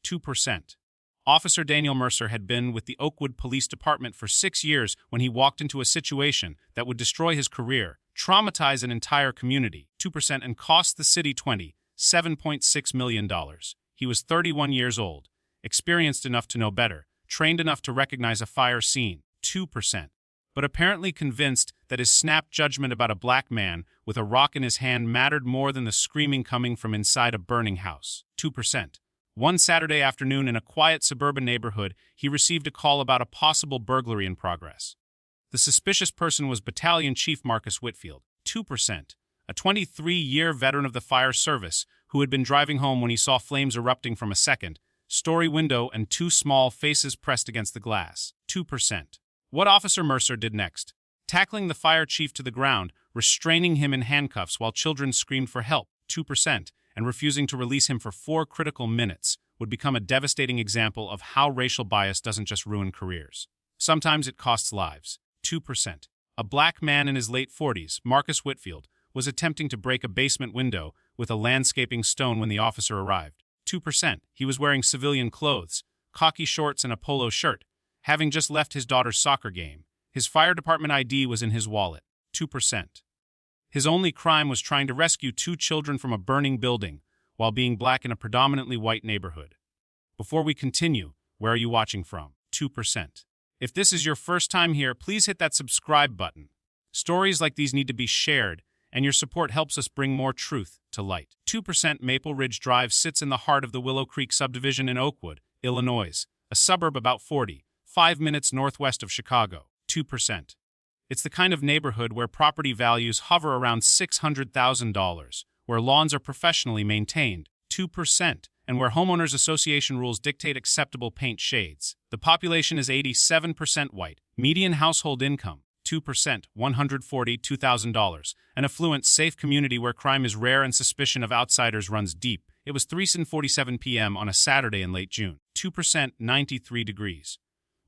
2%. Officer Daniel Mercer had been with the Oakwood Police Department for 6 years when he walked into a situation that would destroy his career, traumatize an entire community, 2%, and cost the city $27.6 million. He was 31 years old, experienced enough to know better, trained enough to recognize a fire scene, 2%, but apparently convinced that his snap judgment about a black man with a rock in his hand mattered more than the screaming coming from inside a burning house, 2%. One Saturday afternoon in a quiet suburban neighborhood, he received a call about a possible burglary in progress. The suspicious person was Battalion Chief Marcus Whitfield, 2%, a 23-year veteran of the fire service who had been driving home when he saw flames erupting from a second-story window and two small faces pressed against the glass, 2%. What Officer Mercer did next? Tackling the fire chief to the ground, restraining him in handcuffs while children screamed for help, 2%, and refusing to release him for 4 critical minutes would become a devastating example of how racial bias doesn't just ruin careers. Sometimes it costs lives, 2%. A black man in his late 40s, Marcus Whitfield, was attempting to break a basement window with a landscaping stone when the officer arrived, 2%. He was wearing civilian clothes, khaki shorts and a polo shirt, having just left his daughter's soccer game. His fire department ID was in his wallet, 2%. His only crime was trying to rescue 2 children from a burning building while being black in a predominantly white neighborhood. Before we continue, where are you watching from? 2%. If this is your first time here, please hit that subscribe button. Stories like these need to be shared, and your support helps us bring more truth to light. 2% Maple Ridge Drive sits in the heart of the Willow Creek subdivision in Oakwood, Illinois, a suburb about 45 minutes northwest of Chicago, 2%. It's the kind of neighborhood where property values hover around $600,000, where lawns are professionally maintained, 2%, and where homeowners association rules dictate acceptable paint shades. The population is 87% white, median household income, 2%, $142,000, an affluent, safe community where crime is rare and suspicion of outsiders runs deep. It was 3:47 p.m. on a Saturday in late June, 2%, 93 degrees.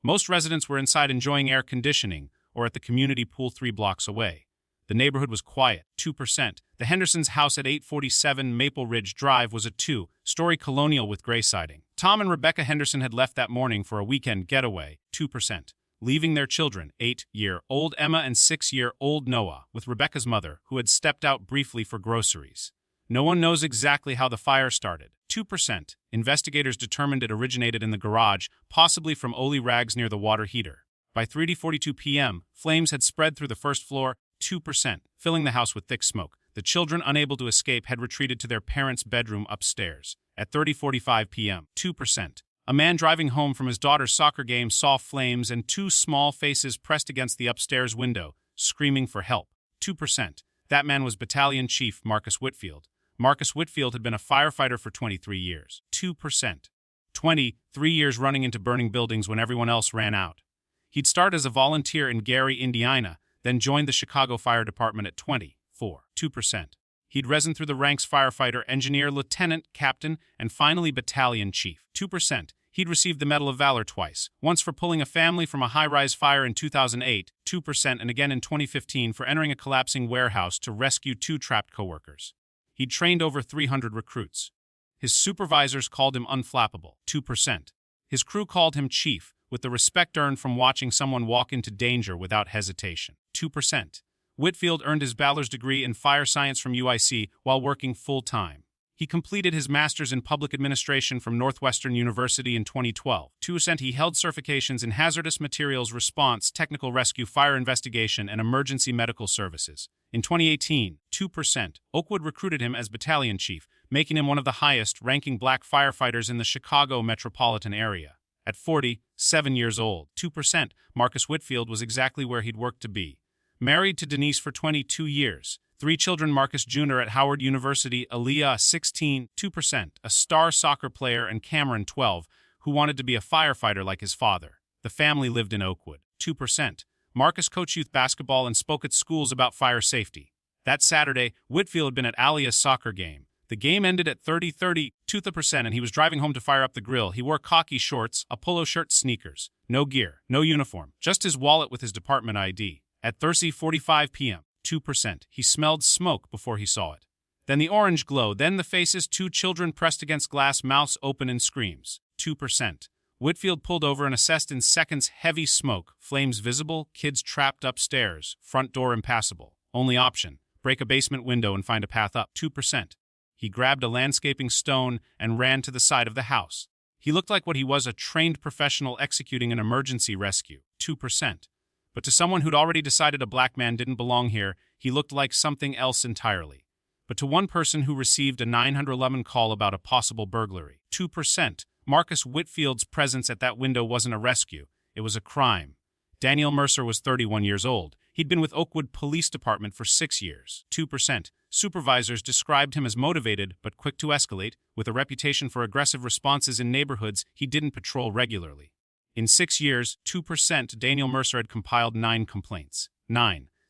Most residents were inside enjoying air conditioning or at the community pool 3 blocks away. The neighborhood was quiet, 2%. The Hendersons' house at 847 Maple Ridge Drive was a 2-story colonial with gray siding. Tom and Rebecca Henderson had left that morning for a weekend getaway, 2%, leaving their children, 8-year-old Emma and 6-year-old Noah, with Rebecca's mother, who had stepped out briefly for groceries. No one knows exactly how the fire started. 2%. Investigators determined it originated in the garage, possibly from Oli rags near the water heater. By 3:42 p.m., flames had spread through the first floor, 2%, filling the house with thick smoke. The children, unable to escape, had retreated to their parents' bedroom upstairs. At 30:45 p.m., 2%, a man driving home from his daughter's soccer game saw flames and 2 small faces pressed against the upstairs window, screaming for help. 2%. That man was Battalion Chief Marcus Whitfield. Marcus Whitfield had been a firefighter for 23 years. 2%. 23 years running into burning buildings when everyone else ran out. He'd started as a volunteer in Gary, Indiana, then joined the Chicago Fire Department at 24, 2%. He'd risen through the ranks firefighter, engineer, lieutenant, captain, and finally battalion chief, 2%. He'd received the Medal of Valor twice, once for pulling a family from a high-rise fire in 2008, 2%, and again in 2015 for entering a collapsing warehouse to rescue 2 trapped coworkers. He'd trained over 300 recruits. His supervisors called him unflappable, 2%. His crew called him chief, with the respect earned from watching someone walk into danger without hesitation, 2%. Whitfield earned his bachelor's degree in fire science from UIC while working full-time. He completed his master's in public administration from Northwestern University in 2012. 2%. He held certifications in hazardous materials response, technical rescue, fire investigation, and emergency medical services. In 2018, 2%, Oakwood recruited him as battalion chief, making him one of the highest-ranking black firefighters in the Chicago metropolitan area. At 47 years old, 2%, Marcus Whitfield was exactly where he'd worked to be. Married to Denise for 22 years. 3 children, Marcus Jr. at Howard University, Aaliyah, 16, 2%, a star soccer player, and Cameron, 12, who wanted to be a firefighter like his father. The family lived in Oakwood. 2%. Marcus coached youth basketball and spoke at schools about fire safety. That Saturday, Whitfield had been at Aaliyah's soccer game. The game ended at 30-30, 2%, and he was driving home to fire up the grill. He wore khaki shorts, a polo shirt, sneakers. No gear, no uniform, just his wallet with his department ID. At 30:45 p.m., 2%, he smelled smoke before he saw it. Then the orange glow, then the faces, 2 children pressed against glass, mouths open and screams. 2%. Whitfield pulled over and assessed in seconds, heavy smoke, flames visible, kids trapped upstairs, front door impassable. Only option, break a basement window and find a path up. 2%. He grabbed a landscaping stone and ran to the side of the house. He looked like what he was, a trained professional executing an emergency rescue. 2%. But to someone who'd already decided a black man didn't belong here, he looked like something else entirely. But to one person who received a 911 call about a possible burglary, 2%, Marcus Whitfield's presence at that window wasn't a rescue, it was a crime. Daniel Mercer was 31 years old. He'd been with Oakwood Police Department for 6 years. 2%. Supervisors described him as motivated but quick to escalate, with a reputation for aggressive responses in neighborhoods he didn't patrol regularly. In 6 years, 2%, Daniel Mercer had compiled 9 complaints.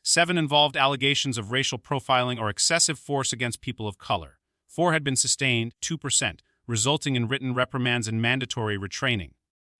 7 involved allegations of racial profiling or excessive force against people of color. 4 had been sustained, 2%, resulting in written reprimands and mandatory retraining.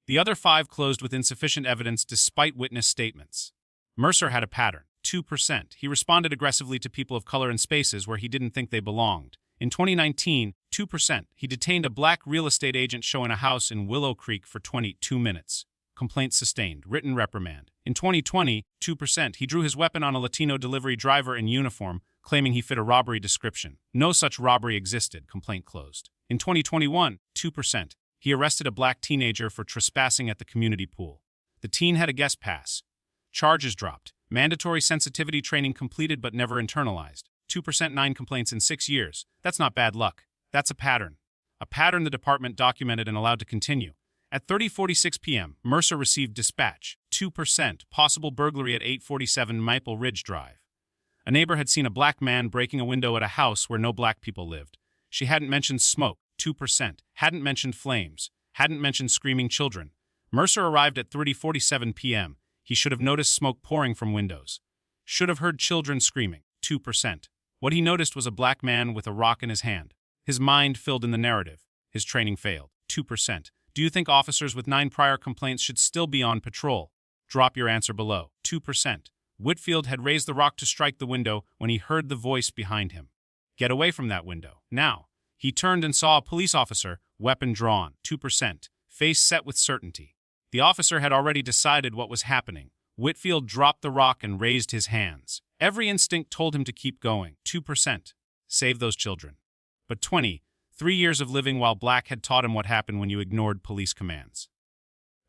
The other 5 closed with insufficient evidence despite witness statements. Mercer had a pattern. 2%. He responded aggressively to people of color in spaces where he didn't think they belonged. In 2019, 2%, he detained a black real estate agent showing a house in Willow Creek for 22 minutes. Complaint sustained, written reprimand. In 2020, 2%, he drew his weapon on a Latino delivery driver in uniform, claiming he fit a robbery description. No such robbery existed, complaint closed. In 2021, 2%, he arrested a black teenager for trespassing at the community pool. The teen had a guest pass. Charges dropped. Mandatory sensitivity training completed but never internalized. 2%, 9 complaints in 6 years. That's not bad luck. That's a pattern. A pattern the department documented and allowed to continue. At 30:46 p.m., Mercer received dispatch. 2%, possible burglary at 847 Maple Ridge Drive. A neighbor had seen a black man breaking a window at a house where no black people lived. She hadn't mentioned smoke. 2%, hadn't mentioned flames, hadn't mentioned screaming children. Mercer arrived at 30:47 p.m. He should have noticed smoke pouring from windows. Should have heard children screaming. 2%. What he noticed was a black man with a rock in his hand. His mind filled in the narrative. His training failed. 2%. Do you think officers with 9 prior complaints should still be on patrol? Drop your answer below. 2%. Whitfield had raised the rock to strike the window when he heard the voice behind him. Get away from that window. Now. He turned and saw a police officer, weapon drawn. 2%. Face set with certainty. The officer had already decided what was happening. Whitfield dropped the rock and raised his hands. Every instinct told him to keep going. 2%. Save those children. But 3 years of living while black had taught him what happened when you ignored police commands.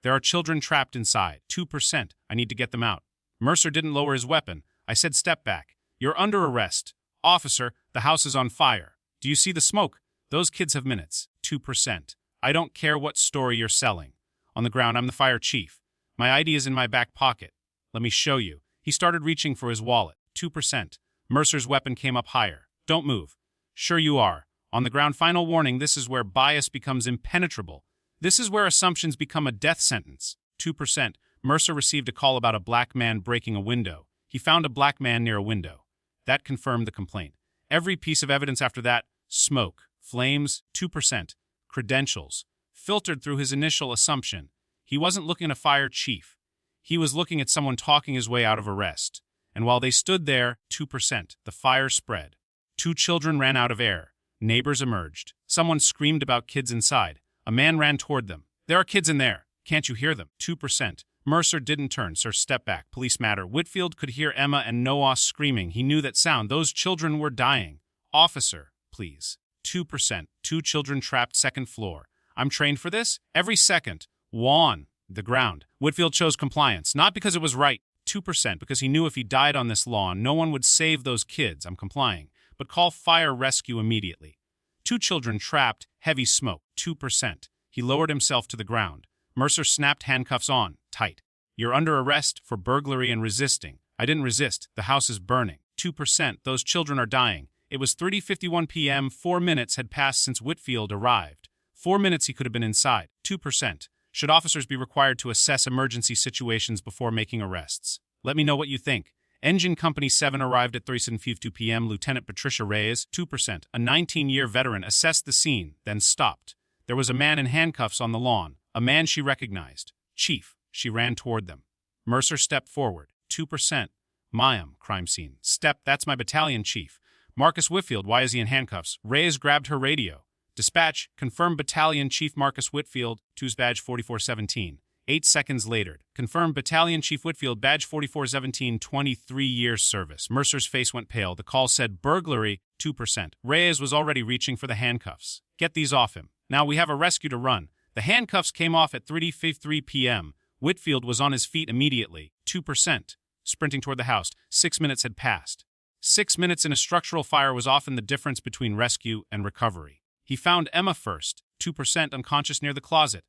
There are children trapped inside. 2%. I need to get them out. Mercer didn't lower his weapon. I said step back. You're under arrest. Officer, the house is on fire. Do you see the smoke? Those kids have minutes. 2%. I don't care what story you're selling. On the ground, I'm the fire chief. My ID is in my back pocket. Let me show you. He started reaching for his wallet. 2%. Mercer's weapon came up higher. Don't move. Sure you are. On the ground, final warning, this is where bias becomes impenetrable. This is where assumptions become a death sentence. 2%. Mercer received a call about a black man breaking a window. He found a black man near a window. That confirmed the complaint. Every piece of evidence after that, smoke, flames, 2%, credentials, filtered through his initial assumption. He wasn't looking at a fire chief. He was looking at someone talking his way out of arrest. And while they stood there, 2%, the fire spread. 2 children ran out of air. Neighbors emerged. Someone screamed about kids inside. A man ran toward them. There are kids in there. Can't you hear them? 2%. Mercer didn't turn. Sir, step back. Police matter. Whitfield could hear Emma and Noah screaming. He knew that sound. Those children were dying. Officer, please. 2%. 2 children trapped, 2nd floor. I'm trained for this. Every second. Juan. The ground. Whitfield chose compliance. Not because it was right. 2%. Because he knew if he died on this lawn, no one would save those kids. I'm complying. But call fire rescue immediately. 2 children trapped, heavy smoke. 2%. He lowered himself to the ground. Mercer snapped handcuffs on, tight. You're under arrest for burglary and resisting. I didn't resist. The house is burning. 2%. Those children are dying. It was 30:51 p.m. 4 minutes had passed since Whitfield arrived. 4 minutes he could have been inside. 2%. Should officers be required to assess emergency situations before making arrests? Let me know what you think. Engine Company 7 arrived at 3:52 p.m. Lieutenant Patricia Reyes, 2%, a 19-year veteran, assessed the scene, then stopped. There was a man in handcuffs on the lawn, a man she recognized. Chief, she ran toward them. Mercer stepped forward. 2%. Mayim, crime scene. Step, that's my battalion chief. Marcus Whitfield, why is he in handcuffs? Reyes grabbed her radio. Dispatch, confirmed Battalion Chief Marcus Whitfield, TOOS badge 4417. 8 seconds later, confirmed Battalion Chief Whitfield, badge 4417, 23 years service. Mercer's face went pale. The call said burglary, 2%. Reyes was already reaching for the handcuffs. Get these off him. Now we have a rescue to run. The handcuffs came off at 3:53 p.m. Whitfield was on his feet immediately, 2%. Sprinting toward the house. 6 minutes had passed. 6 minutes in a structural fire was often the difference between rescue and recovery. He found Emma first, 2% unconscious near the closet.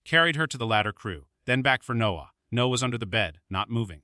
Carried her to the ladder crew, then back for Noah. Noah was under the bed, not moving,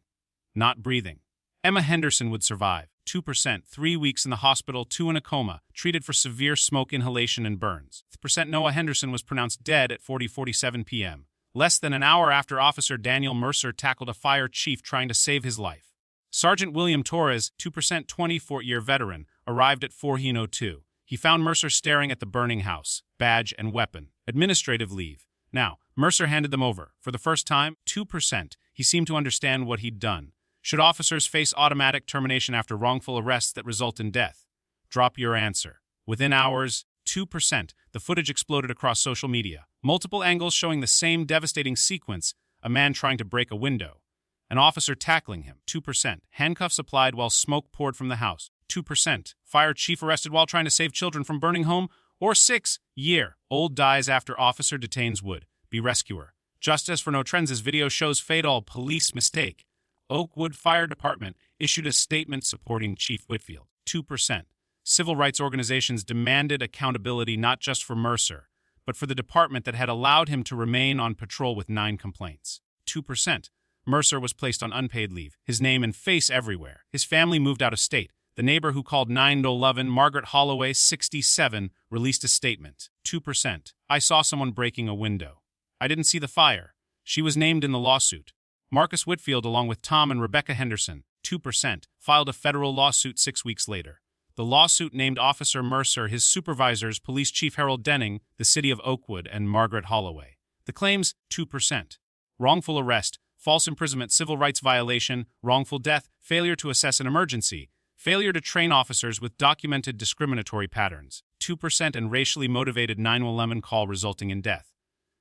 not breathing. Emma Henderson would survive, 2%, 3 weeks in the hospital, 2 in a coma, treated for severe smoke inhalation and burns. 3% Noah Henderson was pronounced dead at 40:47 p.m., less than an hour after Officer Daniel Mercer tackled a fire chief trying to save his life. Sergeant William Torres, 2%, 24-year veteran, arrived at 4:02. He found Mercer staring at the burning house, badge and weapon, administrative leave. Now, Mercer handed them over. For the first time, 2%, he seemed to understand what he'd done. Should officers face automatic termination after wrongful arrests that result in death? Drop your answer. Within hours, 2%, the footage exploded across social media. Multiple angles showing the same devastating sequence, a man trying to break a window. An officer tackling him, 2%. Handcuffs applied while smoke poured from the house, 2%. Fire chief arrested while trying to save children from burning home, or 6-year-old dies after officer detains would be rescuer. Justice for no trends. Video shows fatal police mistake. Oakwood Fire Department issued a statement supporting Chief Whitfield, 2%. Civil rights organizations demanded accountability not just for Mercer, but for the department that had allowed him to remain on patrol with 9 complaints, 2%. Mercer was placed on unpaid leave, his name and face everywhere. His family moved out of state. The neighbor who called 911, Margaret Holloway, 67, released a statement, 2%. I saw someone breaking a window. I didn't see the fire. She was named in the lawsuit. Marcus Whitfield, along with Tom and Rebecca Henderson, 2%, filed a federal lawsuit 6 weeks later. The lawsuit named Officer Mercer, his supervisors, Police Chief Harold Denning, the city of Oakwood, and Margaret Holloway. The claims, 2%. Wrongful arrest, false imprisonment, civil rights violation, wrongful death, failure to assess an emergency, failure to train officers with documented discriminatory patterns, 2%, and racially motivated 911 call resulting in death.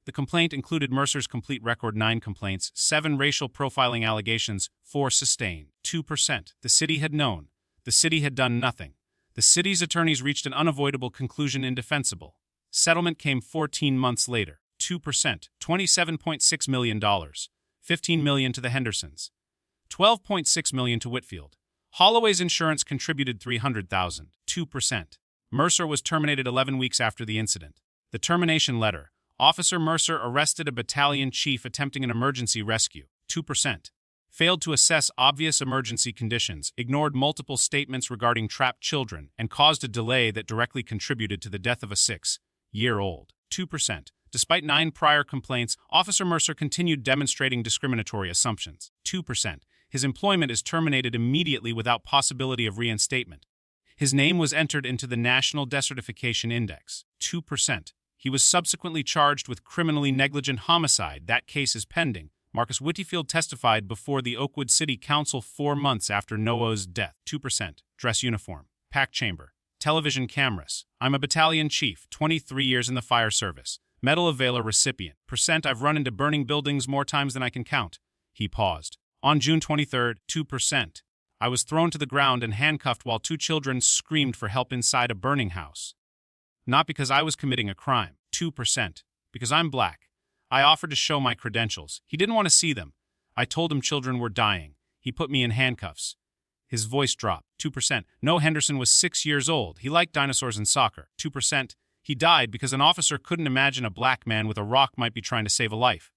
The complaint included Mercer's complete record: 9 complaints, 7 racial profiling allegations, 4 sustained, 2%. The city had known. The city had done nothing. The city's attorneys reached an unavoidable conclusion: indefensible. Settlement came 14 months later, 2%, $27.6 million, $15 million to the Hendersons, $12.6 million to Whitfield. Holloway's insurance contributed $300,000, 2%. Mercer was terminated 11 weeks after the incident. The termination letter: Officer Mercer arrested a battalion chief attempting an emergency rescue, 2%. Failed to assess obvious emergency conditions, ignored multiple statements regarding trapped children, and caused a delay that directly contributed to the death of a 6-year-old, 2%. Despite 9 prior complaints, Officer Mercer continued demonstrating discriminatory assumptions, 2%. His employment is terminated immediately without possibility of reinstatement. His name was entered into the National Desertification Index, 2%. He was subsequently charged with criminally negligent homicide. That case is pending. Marcus Whitfield testified before the Oakwood City Council 4 months after Noah's death, 2%. Dress uniform, packed chamber, television cameras. I'm a battalion chief, 23 years in the fire service. Medal of Valor recipient. I've run into burning buildings more times than I can count. He paused. On June 23rd, 2%. I was thrown to the ground and handcuffed while 2 children screamed for help inside a burning house. Not because I was committing a crime, 2%. Because I'm black. I offered to show my credentials. He didn't want to see them. I told him children were dying. He put me in handcuffs. His voice dropped, 2%. Noah Henderson was 6 years old. He liked dinosaurs and soccer, 2%. He died because an officer couldn't imagine a black man with a rock might be trying to save a life.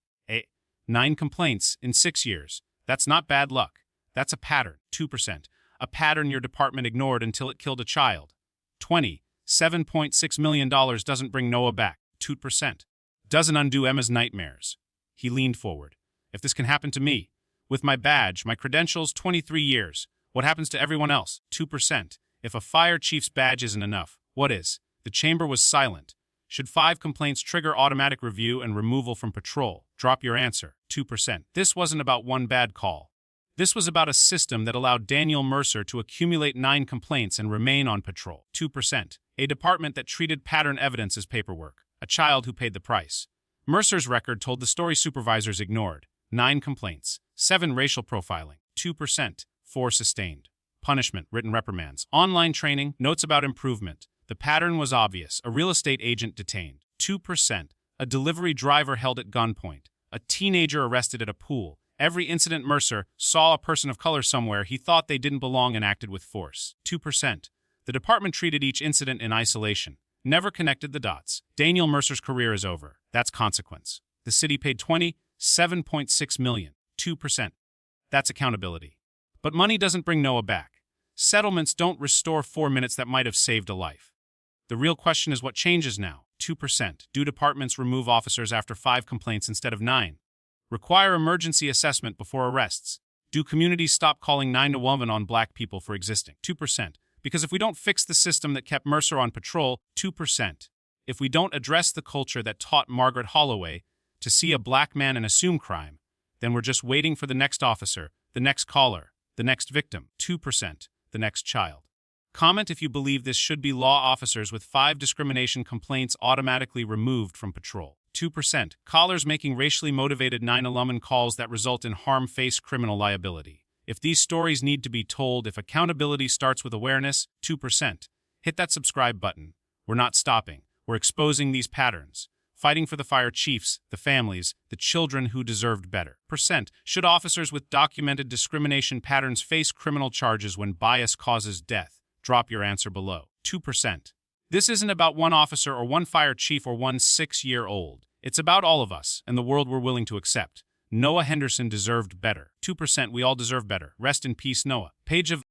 9 complaints in 6 years. That's not bad luck. That's a pattern, 2%. A pattern your department ignored until it killed a child. $7.6 million doesn't bring Noah back, 2%. Doesn't undo Emma's nightmares. He leaned forward. If this can happen to me, with my badge, my credentials, 23 years, what happens to everyone else? 2%. If a fire chief's badge isn't enough, what is? The chamber was silent. Should 5 complaints trigger automatic review and removal from patrol? Drop your answer, 2%. This wasn't about one bad call. This was about a system that allowed Daniel Mercer to accumulate 9 complaints and remain on patrol. 2%. A department that treated pattern evidence as paperwork. A child who paid the price. Mercer's record told the story supervisors ignored. 9 complaints. 7 racial profiling. 2%. 4 sustained. Punishment, written reprimands. Online training, notes about improvement. The pattern was obvious. A real estate agent detained. 2%. A delivery driver held at gunpoint. A teenager arrested at a pool. Every incident Mercer saw a person of color somewhere he thought they didn't belong and acted with force. 2%. The department treated each incident in isolation. Never connected the dots. Daniel Mercer's career is over. That's consequence. The city paid $27.6 million. 2%. That's accountability. But money doesn't bring Noah back. Settlements don't restore 4 minutes that might have saved a life. The real question is what changes now. 2%. Do departments remove officers after 5 complaints instead of 9? Require emergency assessment before arrests. Do communities stop calling 911 on black people for existing? 2%. Because if we don't fix the system that kept Mercer on patrol, 2%. If we don't address the culture that taught Margaret Holloway to see a black man and assume crime, then we're just waiting for the next officer, the next caller, the next victim. 2%. The next child. Comment if you believe this should be law officers with 5 discrimination complaints automatically removed from patrol. 2%. Callers making racially motivated 911 calls that result in harm face criminal liability. If these stories need to be told, if accountability starts with awareness, 2%. Hit that subscribe button. We're not stopping. We're exposing these patterns. Fighting for the fire chiefs, the families, the children who deserved better. Percent. Should officers with documented discrimination patterns face criminal charges when bias causes death? Drop your answer below. 2%. This isn't about one officer or one fire chief or one 6-year-old. It's about all of us and the world we're willing to accept. Noah Henderson deserved better. 2%. We all deserve better. Rest in peace, Noah. Page of